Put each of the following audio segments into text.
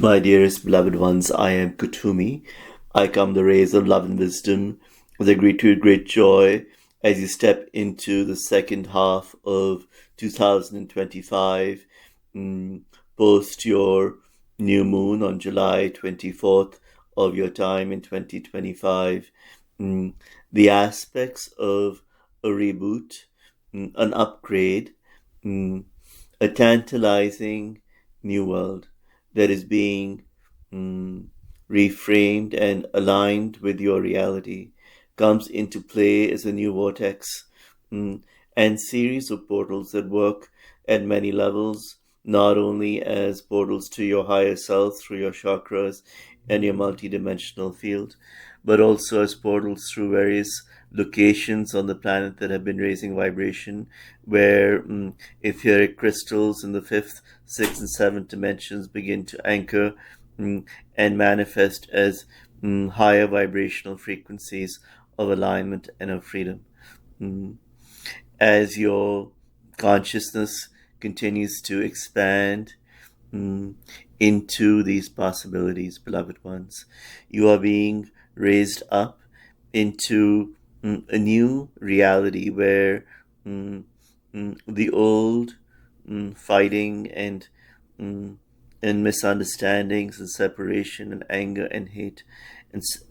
My dearest beloved ones, I am Kuthumi. I come the rays of love and wisdom with a great joy as you step into the second half of 2025, mm, post your new moon on July 24th of your time in 2025. Mm, the aspects of a reboot, an upgrade, mm, a tantalizing new world that is being mm, reframed and aligned with your reality comes into play as a new vortex mm, and series of portals that work at many levels, not only as portals to your higher self through your chakras and your multidimensional field, but also as portals through various locations on the planet that have been raising vibration, where etheric crystals in the fifth, sixth, and seventh dimensions begin to anchor and manifest as higher vibrational frequencies of alignment and of freedom. Mm. As your consciousness continues to expand mm, into these possibilities, beloved ones, you are being raised up into a new reality where mm, the old fighting mm, and misunderstandings and separation and anger and hate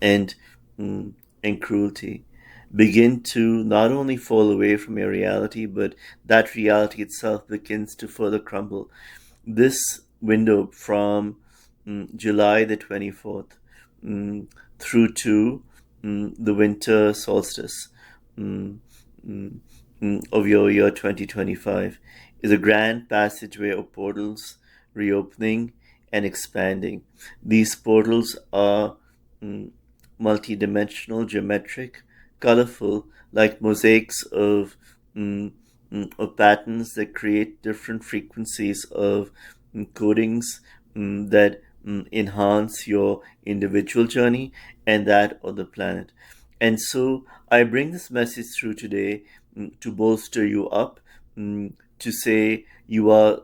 and mm, and cruelty begin to not only fall away from your reality, but that reality itself begins to further crumble. This window from July the 24th mm, through to the winter solstice mm, mm, of your year 2025 is a grand passageway of portals reopening and expanding. These portals are mm, multidimensional, geometric, colorful, like mosaics of patterns that create different frequencies of codings that enhance your individual journey and that of the planet. And so I bring this message through today to bolster you up, to say you are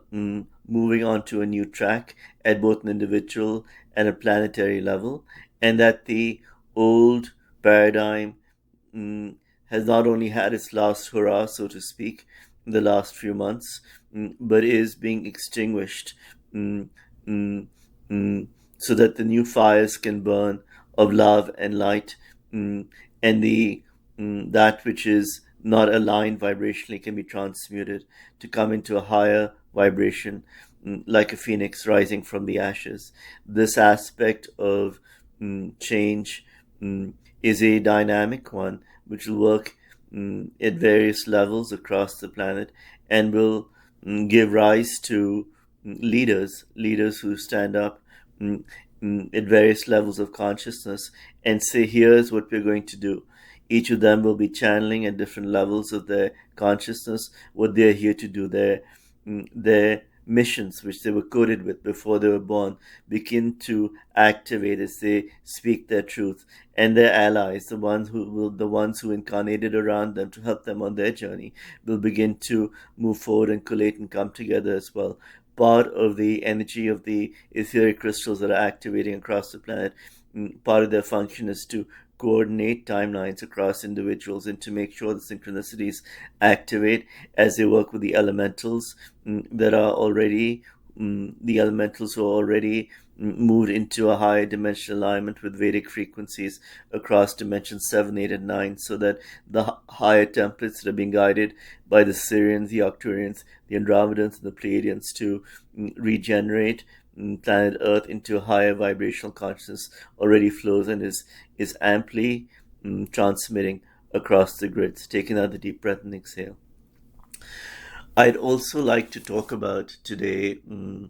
moving on to a new track at both an individual and a planetary level, and that the old paradigm has not only had its last hurrah, so to speak, in the last few months, but is being extinguished mm, mm, so that the new fires can burn of love and light, and the that which is not aligned vibrationally can be transmuted to come into a higher vibration, like a phoenix rising from the ashes. This aspect of change is a dynamic one which will work at various levels across the planet and will give rise to leaders who stand up at various levels of consciousness and say, here's what we're going to do. Each of them will be channeling at different levels of their consciousness what they're here to do. Their missions, which they were coded with before they were born, begin to activate as they speak their truth, and their allies, the ones who incarnated around them to help them on their journey, will begin to move forward and collate and come together as well. Part of the energy of the etheric crystals that are activating across the planet, part of their function is to coordinate timelines across individuals and to make sure the synchronicities activate as they work with the elementals that are already the elementals who are already moved into a higher dimensional alignment with Vedic frequencies across dimensions 7, 8, and 9, so that the higher templates that are being guided by the Syrians, the Arcturians, the Andromedans, and the Pleiadians to regenerate planet Earth into a higher vibrational consciousness already flows and is amply transmitting across the grids. Take another deep breath and exhale. I'd also like to talk about today mm,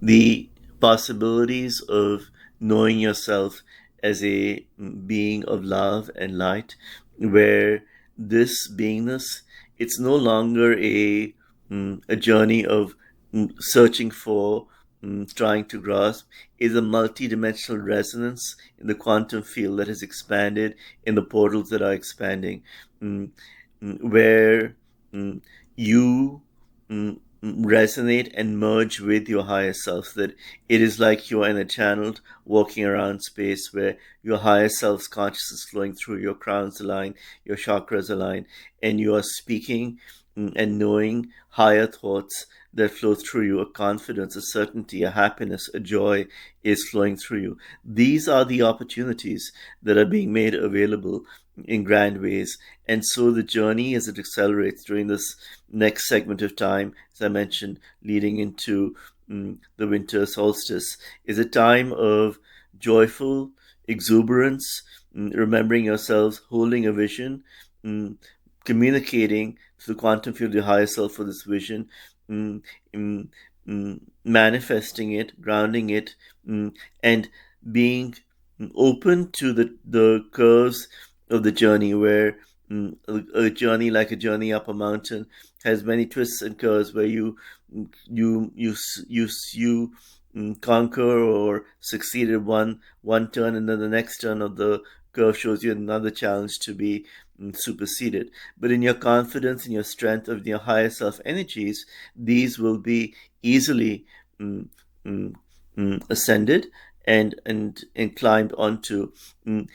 the possibilities of knowing yourself as a being of love and light, where this beingness, it's no longer a journey of searching for, trying to grasp, is a multidimensional resonance in the quantum field that has expanded in the portals that are expanding, where you resonate and merge with your higher self, that it is like you are in a channeled walking around space where your higher self's consciousness flowing through, your crowns align, your chakras align, and you are speaking and knowing higher thoughts that flow through you. A confidence, a certainty, a happiness, a joy is flowing through you. These are the opportunities that are being made available in grand ways. And so the journey, as it accelerates during this next segment of time, as I mentioned, leading into the winter solstice, is a time of joyful exuberance, remembering yourselves, holding a vision, mm, communicating to the quantum field, your higher self for this vision, mm, mm, manifesting it, grounding it, and being open to the curves of the journey, where a journey like a journey up a mountain has many twists and curves, where you conquer or succeed at one turn, and then the next turn of the curve shows you another challenge to be superseded. But in your confidence, in your strength of your higher self energies, these will be easily mm, mm, ascended and climbed onto. Mm,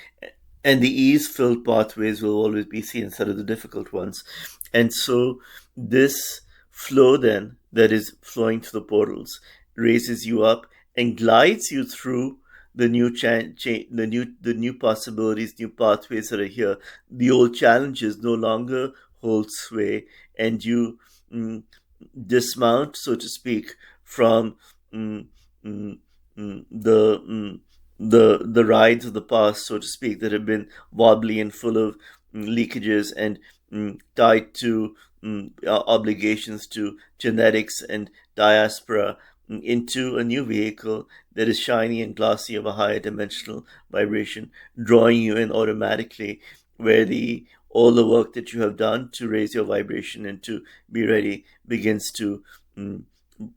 and the ease-filled pathways will always be seen instead of the difficult ones. And so this flow then that is flowing through the portals raises you up and glides you through the new possibilities, new pathways that are here. The old challenges no longer hold sway, and you mm, dismount, so to speak, from mm, mm, the rides of the past, so to speak, that have been wobbly and full of leakages and tied to obligations to genetics and diaspora, into a new vehicle that is shiny and glossy of a higher dimensional vibration, drawing you in automatically, where the all the work that you have done to raise your vibration and to be ready begins to mm,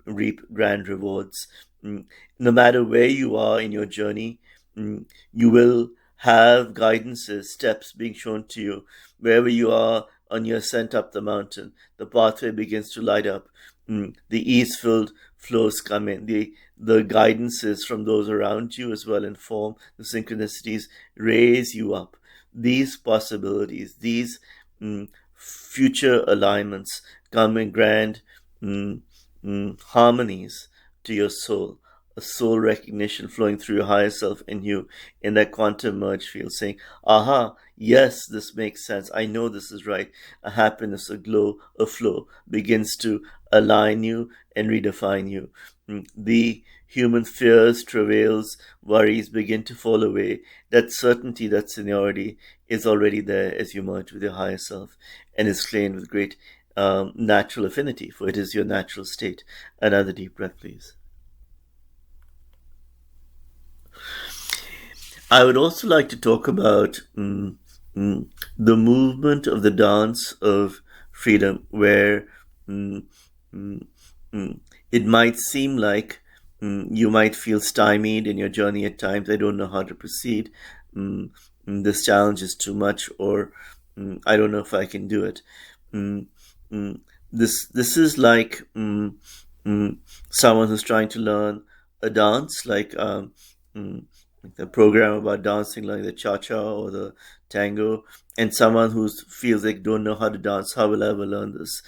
reap grand rewards. No matter where you are in your journey, you will have guidances, steps being shown to you. Wherever you are on your ascent up the mountain, the pathway begins to light up. The ease-filled flows come in. The guidances from those around you as well inform the synchronicities, raise you up. These possibilities, these future alignments come in grand mm, harmonies to your soul, a soul recognition flowing through your higher self in you in that quantum merge field, saying, aha, yes, this makes sense. I know this is right. A happiness, a glow, a flow begins to align you and redefine you. The human fears, travails, worries begin to fall away. That certainty, that seniority is already there as you merge with your higher self and is claimed with great natural affinity, for it is your natural state. Another deep breath, please. I would also like to talk about the movement of the dance of freedom, where mm, mm, mm, it might seem like you might feel stymied in your journey at times. I don't know how to proceed. This challenge is too much, or I don't know if I can do it. Mm, mm, this is like someone who's trying to learn a dance, mm, like the program about dancing, like the cha-cha or the tango, and someone who feels like don't know how to dance. How will I ever learn this?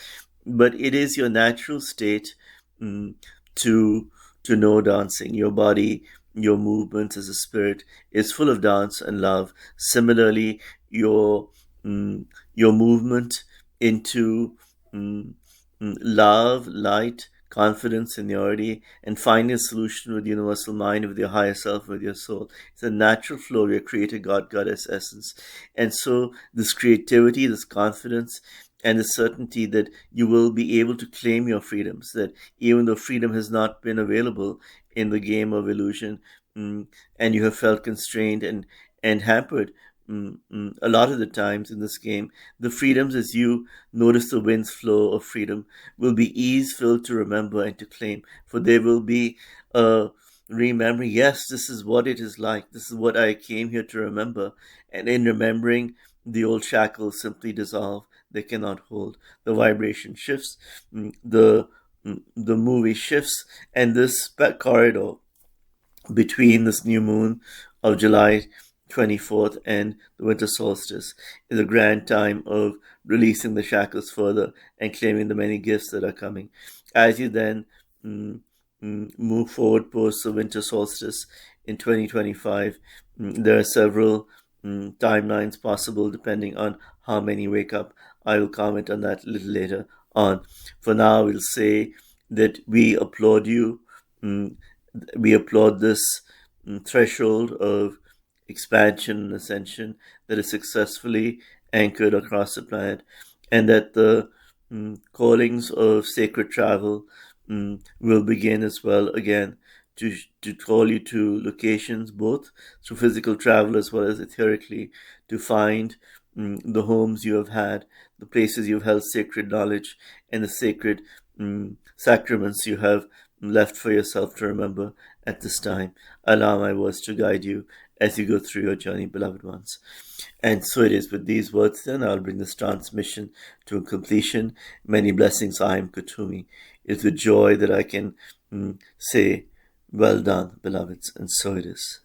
But it is your natural state mm, to to know dancing. Your body, your movements as a spirit is full of dance and love. Similarly, your your movement into mm, love, light, confidence, seniority, and finding a solution with the universal mind, with your higher self, with your soul. It's a natural flow of your creator God, goddess essence. And so this creativity, this confidence, and the certainty that you will be able to claim your freedoms, that even though freedom has not been available in the game of illusion, and you have felt constrained and hampered, a lot of the times in this game, the freedoms, as you notice the wind's flow of freedom, will be ease filled to remember and to claim. For there will be a remembering, yes, this is what it is like. This is what I came here to remember. And in remembering, the old shackles simply dissolve. They cannot hold. The vibration shifts. The the movie shifts, and this corridor between this new moon of July 24th and the winter solstice is a grand time of releasing the shackles further and claiming the many gifts that are coming. As you then mm, move forward post the winter solstice in 2025, there are several timelines possible depending on how many wake up. I will comment on that a little later on. For now, we'll say that we applaud you. Mm, we applaud this threshold of expansion and ascension that is successfully anchored across the planet, and that the callings of sacred travel will begin as well again to call you to locations both through physical travel as well as etherically to find the homes you have had, the places you've held sacred knowledge, and the sacred sacraments you have left for yourself to remember at this time. Allow my words to guide you as you go through your journey, beloved ones. And so it is with these words, then I'll bring this transmission to a completion. Many blessings. I am Kuthumi. It's with joy that I can say, well done, beloveds. And so it is.